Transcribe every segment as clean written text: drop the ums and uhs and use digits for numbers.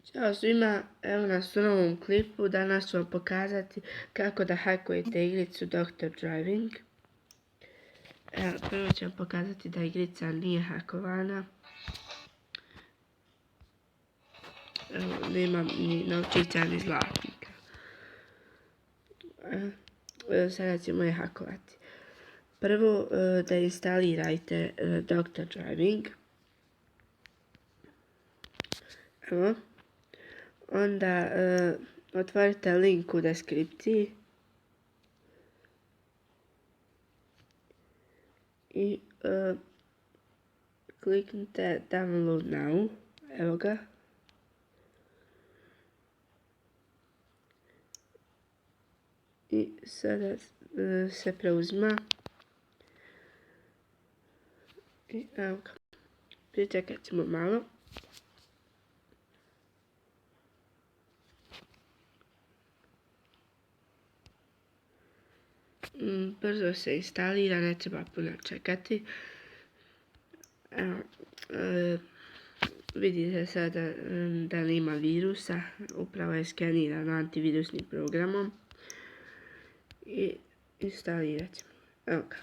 Ćao svima, evo nas u novom klipu. Danas ću vam pokazati kako da hakujete igricu Dr. Driving. Evo, prvo ću vam pokazati da igrica nije hakovana. Evo, nema ni novčića ni zlatnika. Sada ćemo je hakovati. Prvo da instalirajte Dr. Driving. Evo. Onda otvorite link u deskripciji i kliknite download now, evo ga. I sada se preuzima. I evo ga. Pričekat ćemo malo. Brzo se instalira, ne treba puno čekati. Evo, vidite sada da nema virusa, upravo je skenirano antivirusnim programom i instalirat ćemo. Evo ga.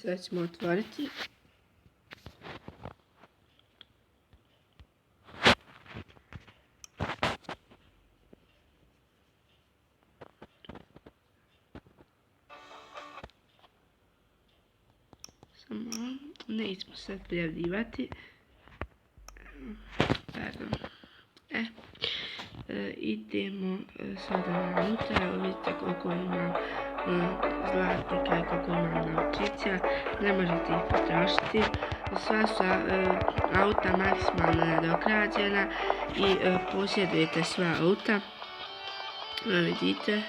Sada ćemo otvoriti. Samo nećemo sad prijavljivati. Pardon. Idemo sada na auta. Evo vidite koliko ima zlatnika i koliko ima novčića. Ne možete ih potrošiti. Sva su auta maksimalno nadoknađena i posjedujete sva auta. Vidite.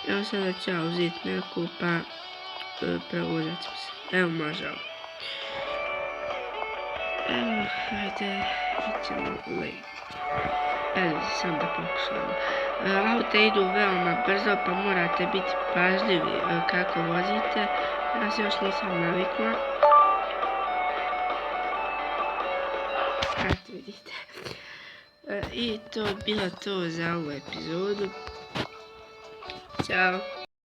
Evo sada ću ja uzeti neku pa preuzet ću se. Evo može ovo. Evo, hajde, ićemo link. Evo, sam da pokušamo. Aute idu veoma brzo, pa morate biti pažljivi kako vozite. Ja se još nisam navikla. Eto vidite. I to je bilo to za ovu epizodu. Ćao.